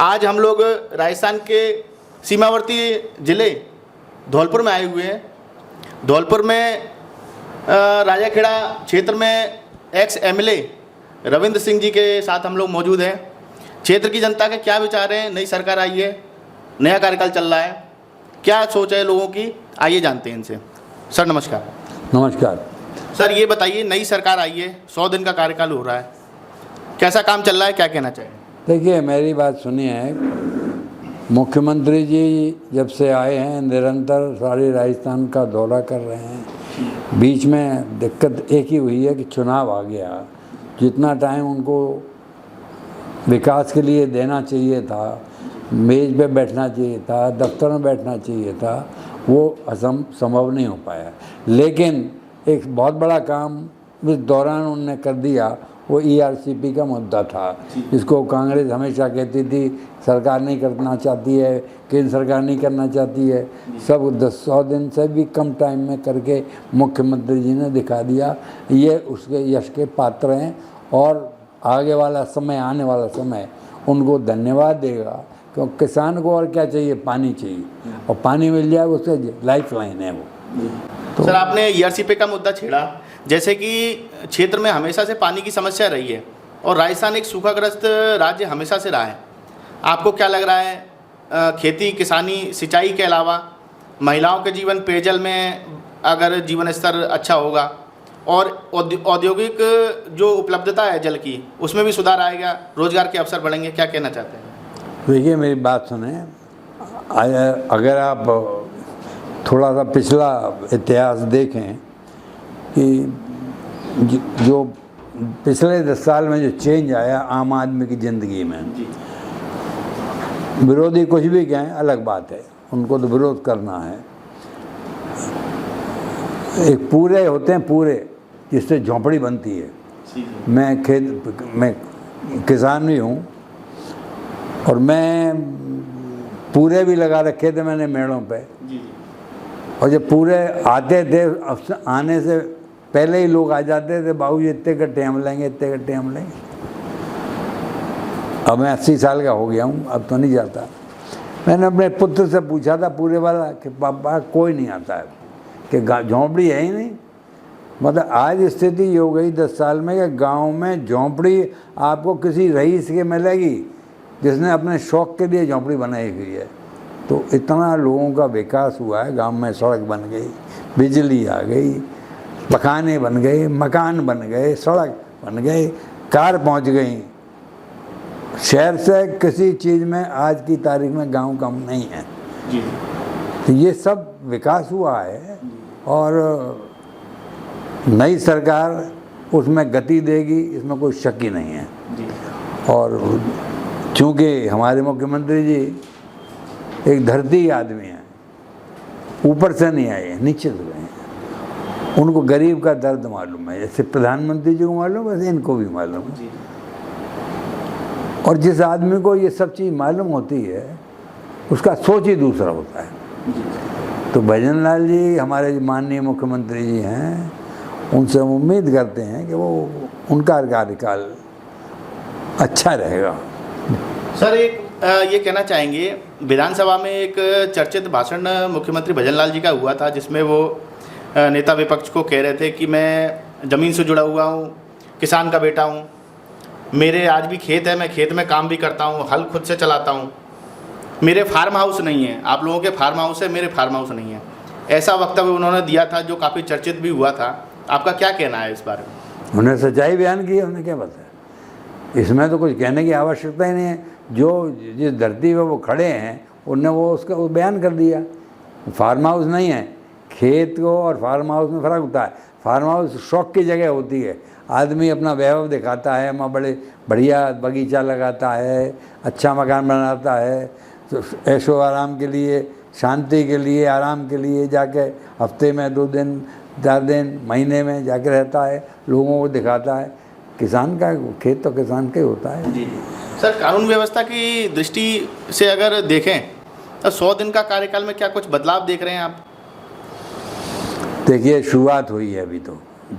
आज हम लोग राजस्थान के सीमावर्ती ज़िले धौलपुर में आए हुए हैं। धौलपुर में राजाखेड़ा क्षेत्र में एक्स एमएलए रविंद्र सिंह जी के साथ हम लोग मौजूद हैं। क्षेत्र की जनता के क्या विचार हैं? नई सरकार आई है, नया कार्यकाल चल रहा है, क्या सोच है लोगों की, आइए जानते हैं इनसे। सर नमस्कार। नमस्कार सर, ये बताइए, नई सरकार आई है, 100 दिन का कार्यकाल हो रहा है, कैसा काम चल रहा है, क्या कहना चाहिए? देखिए, मेरी बात सुनिए। मुख्यमंत्री जी जब से आए हैं निरंतर सारे राजस्थान का दौरा कर रहे हैं। बीच में दिक्कत एक ही हुई है कि चुनाव आ गया। जितना टाइम उनको विकास के लिए देना चाहिए था, मेज़ पे बैठना चाहिए था, दफ्तर में बैठना चाहिए था, वो संभव नहीं हो पाया। लेकिन एक बहुत बड़ा काम इस दौरान उन्होंने कर दिया, वो ERCP का मुद्दा था, जिसको कांग्रेस हमेशा कहती थी सरकार नहीं करना चाहती है, केंद्र सरकार नहीं करना चाहती है। सब 100 दिन से भी कम टाइम में करके मुख्यमंत्री जी ने दिखा दिया। ये उसके यश के पात्र हैं और आगे वाला समय, आने वाला समय उनको धन्यवाद देगा। क्योंकि किसान को और क्या चाहिए? पानी चाहिए, और पानी मिल जाए उससे लाइफ लाइन है वो। तो सर, आपने ERCP का मुद्दा छेड़ा, जैसे कि क्षेत्र में हमेशा से पानी की समस्या रही है और राजस्थान एक सूखाग्रस्त राज्य हमेशा से रहा है। आपको क्या लग रहा है, खेती, किसानी, सिंचाई के अलावा महिलाओं के जीवन, पेयजल में अगर जीवन स्तर अच्छा होगा और औद्योगिक जो उपलब्धता है जल की, उसमें भी सुधार आएगा, रोजगार के अवसर बढ़ेंगे, क्या कहना चाहते हैं? देखिए, मेरी बात सुने। अगर आप थोड़ा सा पिछला इतिहास देखें कि जो पिछले 10 साल में जो चेंज आया आम आदमी की ज़िंदगी में, विरोधी कुछ भी कहें अलग बात है, उनको तो विरोध करना है। एक पूरे होते हैं, पूरे जिससे झोंपड़ी बनती है। मैं किसान भी हूँ और मैं पूरे भी लगा रखे थे मैंने मेड़ों पे। और जब पूरे आते थे, आने से पहले ही लोग आ जाते थे, बाबू जी इतने गट्टे हम लेंगे, इतने गट्टे हम लेंगे। अब मैं 80 साल का हो गया हूँ, अब तो नहीं जाता। मैंने अपने पुत्र से पूछा था पूरे वाला कि पापा कोई नहीं आता है, कि झोंपड़ी है ही नहीं। मतलब आज स्थिति ये हो गई 10 साल में कि गांव में झोंपड़ी आपको किसी रईस के मिलेगी जिसने अपने शौक़ के लिए झोंपड़ी बनाई हुई है। तो इतना लोगों का विकास हुआ है। गांव में सड़क बन गई, बिजली आ गई, पखाने बन गए, मकान बन गए, सड़क बन गए, कार पहुंच गई। शहर से किसी चीज़ में आज की तारीख में गांव कम नहीं है। तो ये सब विकास हुआ है और नई सरकार उसमें गति देगी, इसमें कोई शक ही नहीं है। और चूँकि हमारे मुख्यमंत्री जी एक धरती आदमी हैं, ऊपर से नहीं आए, नीचे से गए हैं। उनको गरीब का दर्द मालूम है, जैसे प्रधानमंत्री जी को मालूम है वैसे इनको भी मालूम है। और जिस आदमी को ये सब चीज़ मालूम होती है उसका सोच ही दूसरा होता है। तो भजन लाल जी हमारे माननीय मुख्यमंत्री जी हैं, उनसे हम उम्मीद करते हैं कि वो उनका कार्यकाल अच्छा रहेगा। सर, एक ये कहना चाहेंगे, विधानसभा में एक चर्चित भाषण मुख्यमंत्री भजन लाल जी का हुआ था, जिसमें वो नेता विपक्ष को कह रहे थे कि मैं ज़मीन से जुड़ा हुआ हूँ, किसान का बेटा हूँ, मेरे आज भी खेत है, मैं खेत में काम भी करता हूँ, हल खुद से चलाता हूँ, मेरे फार्म हाउस नहीं है, आप लोगों के फार्म हाउस है, मेरे फार्म हाउस नहीं है। ऐसा वक्तव्य उन्होंने दिया था जो काफ़ी चर्चित भी हुआ था। आपका क्या कहना है इस बारे में? उन्हें सच्चाई बयान की, उन्हें क्या बताया, इसमें तो कुछ कहने की आवश्यकता ही नहीं है। जो जिस धरती पे वो खड़े हैं उनने वो उसका वो बयान कर दिया। फार्म हाउस नहीं है, खेत को और फार्म हाउस में फ़र्क होता है। फार्म हाउस शौक़ की जगह होती है, आदमी अपना वैभव दिखाता है, वहाँ बड़े बढ़िया बगीचा लगाता है, अच्छा मकान बनाता है, तो ऐशो आराम के लिए, शांति के लिए, आराम के लिए जाके हफ्ते में 2 दिन 4 दिन महीने में जाके रहता है, लोगों को दिखाता है। किसान का खेत तो किसान का ही होता है। जी सर, कानून व्यवस्था की दृष्टि से अगर देखें तो 100 दिन का कार्यकाल में क्या कुछ बदलाव देख रहे हैं आप? देखिए, शुरुआत हुई है, अभी तो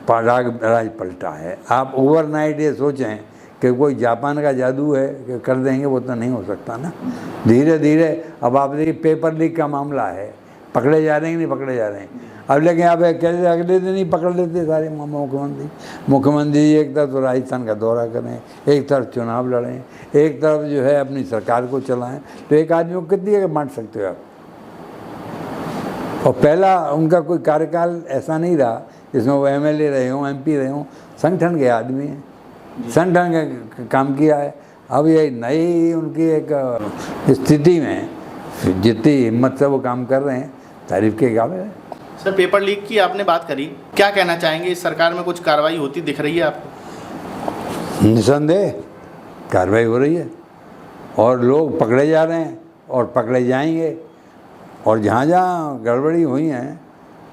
राज पलटा है। आप ओवरनाइट ये सोचें कि कोई जापान का जादू है कि कर देंगे, वो तो नहीं हो सकता ना। धीरे धीरे अब आप देखिए पेपर लीक का मामला है, पकड़े जा रहे हैं कि नहीं पकड़े जा रहे हैं। अब लेकिन आप कैसे अगले दिन ही पकड़ लेते सारे मुख्यमंत्री जी एक तरफ तो राजस्थान का दौरा करें, एक तरफ चुनाव लड़ें, एक तरफ जो है अपनी सरकार को चलाएं, तो एक आदमी को कितनी जगह बांट सकते हो आप। और पहला उनका कोई कार्यकाल ऐसा नहीं रहा जिसमें वो MLA रहे हों, MP रहे हों, संगठन के आदमी हैं, संगठन का काम किया है। अब ये नई उनकी एक स्थिति में जितनी हिम्मत से वो काम कर रहे हैं, तारीफ के काबिल है। सर पेपर लीक की आपने बात करी, क्या कहना चाहेंगे, इस सरकार में कुछ कार्रवाई होती दिख रही है आपको? निसंदेह कार्रवाई हो रही है और लोग पकड़े जा रहे हैं और पकड़े जाएंगे। और जहाँ जहाँ गड़बड़ी हुई हैं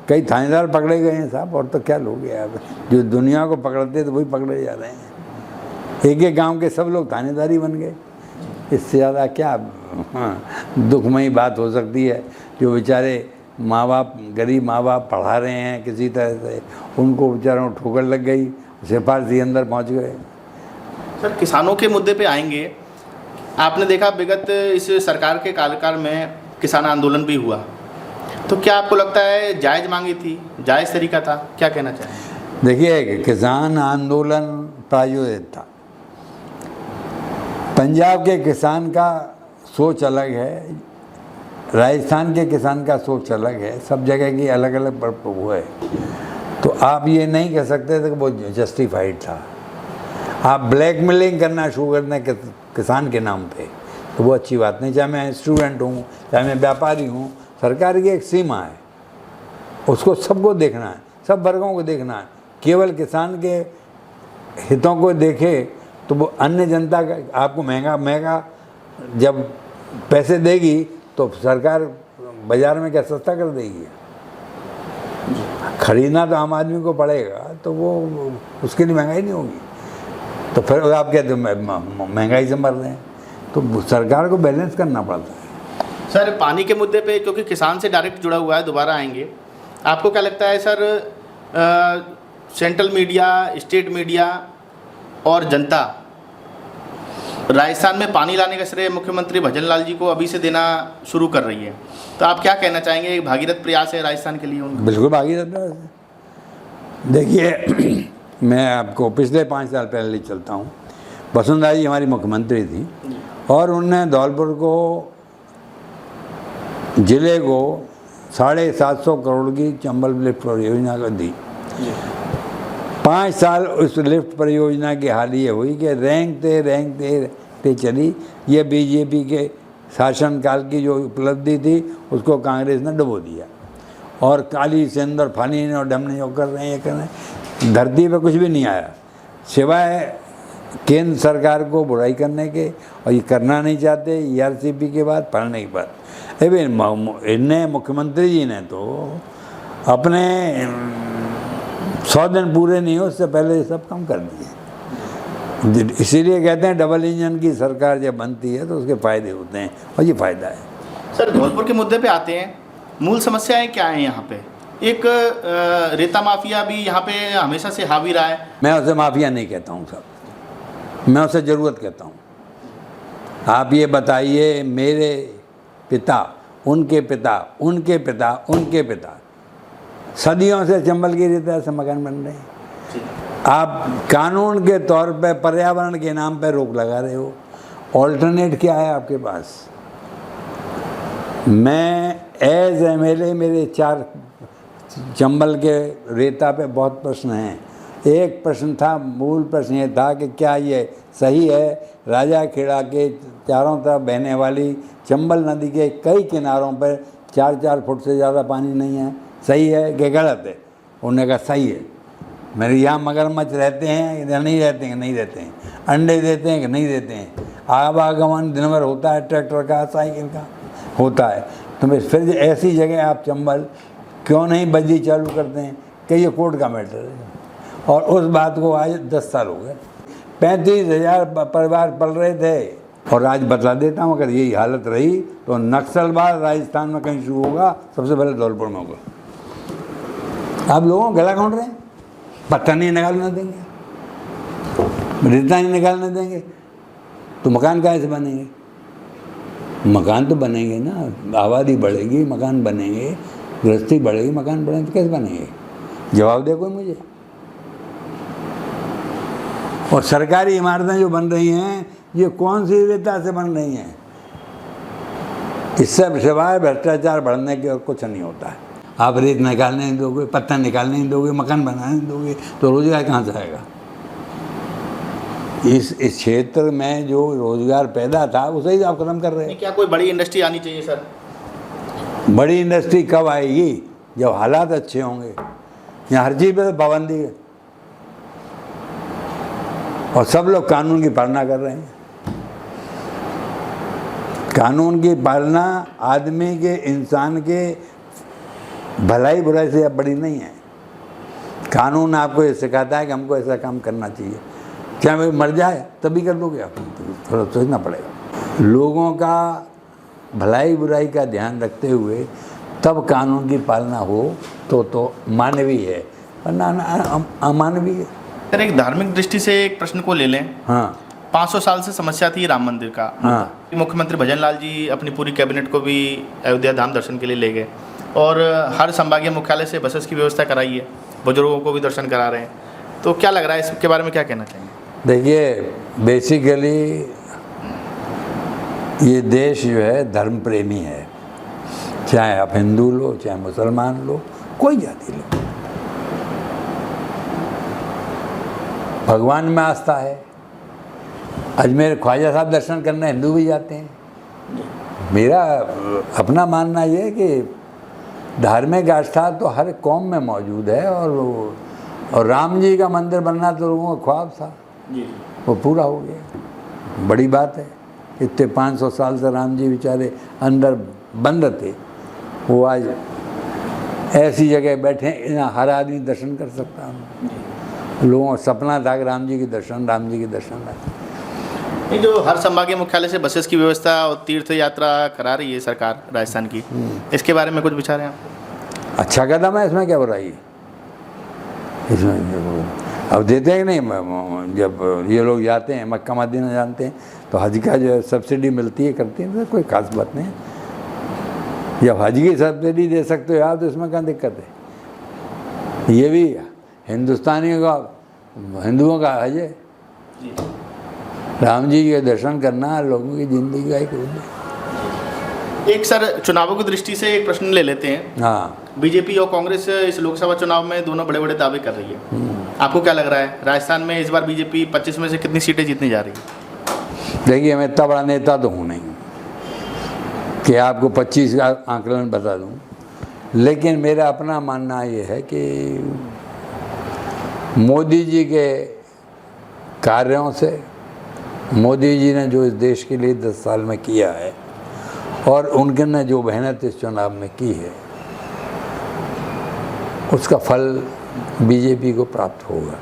कई थानेदार पकड़े गए हैं साहब, और तो क्या लोग हैं अब जो दुनिया को पकड़ते तो वही पकड़े जा रहे हैं। एक एक गांव के सब लोग थानेदारी बन गए, इससे ज़्यादा क्या दुखमयी बात हो सकती है। जो बेचारे माँ बाप, गरीब माँ बाप पढ़ा रहे हैं किसी तरह से, उनको बेचारों को ठोकर लग गई, सिफारसी अंदर पहुँच गए। सर किसानों के मुद्दे पे आएंगे, आपने देखा विगत इस सरकार के कार्यकाल में किसान आंदोलन भी हुआ, तो क्या आपको लगता है जायज़ मांगी थी, जायज़ तरीका था, क्या कहना चाहें? देखिए किसान आंदोलन प्रायोजित था। पंजाब के किसान का सोच अलग है, राजस्थान के किसान का सोच अलग है, सब जगह की अलग अलग वो है। तो आप ये नहीं कह सकते थे कि वो जस्टिफाइड था। आप ब्लैकमेलिंग करना शुरू कर दें किसान के नाम पे, तो वो अच्छी बात नहीं। चाहे मैं स्टूडेंट हूँ, चाहे मैं व्यापारी हूँ, सरकार की एक सीमा है, उसको सबको देखना है, सब वर्गों को देखना है। केवल किसान के हितों को देखे तो वो अन्य जनता का आपको महंगा जब पैसे देगी तो सरकार बाज़ार में क्या सस्ता कर देगी? खरीदना तो आम आदमी को पड़ेगा, तो वो उसके लिए महंगाई नहीं होगी। तो फिर आप कहते हो महंगाई से मर रहे हैं, तो सरकार को बैलेंस करना पड़ता है। सर पानी के मुद्दे पे, क्योंकि किसान से डायरेक्ट जुड़ा हुआ है, दोबारा आएंगे, आपको क्या लगता है sir central media, state media और जनता राजस्थान में पानी लाने का श्रेय मुख्यमंत्री भजनलाल जी को अभी से देना शुरू कर रही है, तो आप क्या कहना चाहेंगे? एक भागीरथ प्रयास है राजस्थान के लिए उनका? बिल्कुल भागीरथ प्रयास है। देखिए मैं आपको पिछले 5 साल पहले चलता हूँ। वसुंधरा जी हमारी मुख्यमंत्री थी और उनने धौलपुर को, जिले को 750 करोड़ की चंबल लिफ्ट परियोजना को दी। 5 साल उस लिफ्ट परियोजना की हाल ये हुई कि रेंगते चली। ये बीजेपी के शासनकाल की जो उपलब्धि थी उसको कांग्रेस ने डुबो दिया, और काली सिंदूर फानी और डमने जो कर रहे हैं, ये कर रहे हैं, धरती पे कुछ भी नहीं आया सिवाय केंद्र सरकार को बुराई करने के, और ये करना नहीं चाहते। ERCP के बाद पढ़ने के बाद इन्हें मुख्यमंत्री जी ने तो अपने 100 दिन पूरे नहीं हो उससे पहले सब काम कर दिए। इसीलिए कहते हैं डबल इंजन की सरकार जब बनती है तो उसके फ़ायदे होते हैं, और ये फ़ायदा है। सर धौलपुर के मुद्दे पे आते हैं, मूल समस्याएं क्या हैं यहाँ पे? एक रेता माफिया भी यहाँ पे हमेशा से हावी रहा है। मैं उसे माफिया नहीं कहता हूँ साहब, मैं उसे ज़रूरत कहता हूँ। आप ये बताइए, मेरे पिता, उनके पिता, उनके पिता, उनके पिता, सदियों से चंबल की रेता से मकान बन रहे हैं। आप कानून के तौर पे पर्यावरण के नाम पे रोक लगा रहे हो, ऑल्टरनेट क्या है आपके पास? मैं एज MLA मेरे 4 चंबल के रेता पे बहुत प्रश्न हैं। एक प्रश्न था, मूल प्रश्न ये था कि क्या ये सही है राजा खेड़ा के चारों तरफ बहने वाली चंबल नदी के कई किनारों पर 4-4 फुट से ज़्यादा पानी नहीं है, सही है कि गलत है? उन्होंने कहा सही है। मेरे यहाँ मगरमच्छ रहते हैं या नहीं रहते हैं? नहीं रहते हैं। अंडे देते हैं कि नहीं देते हैं? आवागमन दिन भर होता है, ट्रैक्टर का, साइकिल का होता है। तो फिर ऐसी जगह आप चंबल क्यों नहीं बजरी चालू करते हैं कि ये कोर्ट का मैटर है? और उस बात को आज 10 साल हो गए। 35,000 परिवार पल रहे थे, और आज बतला देता हूँ, अगर यही हालत रही तो नक्सलवाद राजस्थान में कहीं शुरू होगा, सबसे पहले धौलपुर में होगा। आप लोगों को गला काट रहे हैं, पत्थर नहीं निकालना देंगे। रेता नहीं निकालने देंगे तो मकान कहाँ से बनेंगे? मकान तो बनेंगे ना, आबादी बढ़ेगी, मकान बनेंगे, गृहस्थी बढ़ेगी, मकान बढ़ेंगे तो कैसे बनेंगे? जवाब दे कोई मुझे। और सरकारी इमारतें जो बन रही हैं ये कौन सी रेता से बन रही हैं? इससे सिवाय भ्रष्टाचार बढ़ने के और कुछ नहीं होता है। आप रेत निकालने नहीं दोगे, पत्थर निकालने नहीं दोगे, मकान बनाने नहीं दोगे तो रोजगार कहाँ से आएगा? इस क्षेत्र में जो रोजगार पैदा था उसे ही आप खत्म कर रहे हैं। क्या कोई बड़ी इंडस्ट्री आनी चाहिए सर? बड़ी इंडस्ट्री कब आएगी? जब हालात अच्छे होंगे। यहाँ हर चीज़ पर पाबंदी है और सब लोग कानून की पालना कर रहे हैं। कानून की पालना आदमी के, इंसान के भलाई बुराई से अब बड़ी नहीं है। कानून आपको ये सिखाता है कि हमको ऐसा काम करना चाहिए। क्या भाई मर जाए तभी कर लोगे आप? थोड़ा सोचना पड़ेगा। लोगों का भलाई बुराई का ध्यान रखते हुए तब कानून की पालना हो तो मानवीय है, वरना अमानवीय है। सर एक धार्मिक दृष्टि से एक प्रश्न को ले लें। हाँ 500 साल से समस्या थी राम मंदिर का। हाँ। मुख्यमंत्री भजनलाल जी अपनी पूरी कैबिनेट को भी अयोध्या धाम दर्शन के लिए ले गए और हर संभागीय मुख्यालय से बसेस की व्यवस्था कराई है, बुजुर्गों को भी दर्शन करा रहे हैं। तो क्या लग रहा है, इसके बारे में क्या कहना चाहेंगे? देखिए, बेसिकली ये देश जो है धर्म प्रेमी है, चाहे आप हिंदू लो, चाहे मुसलमान लो, कोई जाति लो। भगवान में आस्था है। अजमेर ख्वाजा साहब दर्शन करने हिंदू भी जाते हैं। मेरा अपना मानना ये है कि धार्मिक आस्था तो हर कौम में मौजूद है और राम जी का मंदिर बनना तो लोगों का ख्वाब था, वो पूरा हो गया। बड़ी बात है। इतने 500 साल से राम जी बेचारे अंदर बंद थे, वो आज ऐसी जगह बैठे हैं हर आदमी दर्शन कर सकता है। लोगों का सपना था कि राम जी के दर्शन ये जो हर संभागीय मुख्यालय से बसेस की व्यवस्था और तीर्थ यात्रा करा रही है सरकार राजस्थान की, इसके बारे में कुछ विचार हैं आपको? अच्छा कदम है, इसमें क्या बुराई है? इसमें अब देते हैं कि नहीं, जब ये लोग जाते हैं मक्का मदीना जानते हैं तो हज का जो सब्सिडी मिलती है करते हैं, तो कोई खास बात नहीं है। जब हज की सब्सिडी दे सकते हो आप तो इसमें क्या दिक्कत है? ये भी हिंदुस्तानियों का, हिंदुओं का हज है। राम जी के दर्शन करना लोगों की ज़िंदगी का एक रूप है। एक सर चुनावों की दृष्टि से एक प्रश्न ले लेते हैं। हाँ, बीजेपी और कांग्रेस इस लोकसभा चुनाव में दोनों बड़े बड़े दावे कर रही है। आपको क्या लग रहा है, राजस्थान में इस बार बीजेपी 25 में से कितनी सीटें जीतने जा रही है? देखिए, मैं इतना बड़ा नेता तो हूँ नहीं कि आपको 25 का आंकलन बता दूँ, लेकिन मेरा अपना मानना ये है कि मोदी जी के कार्यों से, मोदी जी ने जो इस देश के लिए 10 साल में किया है और उनके ने जो मेहनत इस चुनाव में की है, उसका फल बीजेपी को प्राप्त होगा।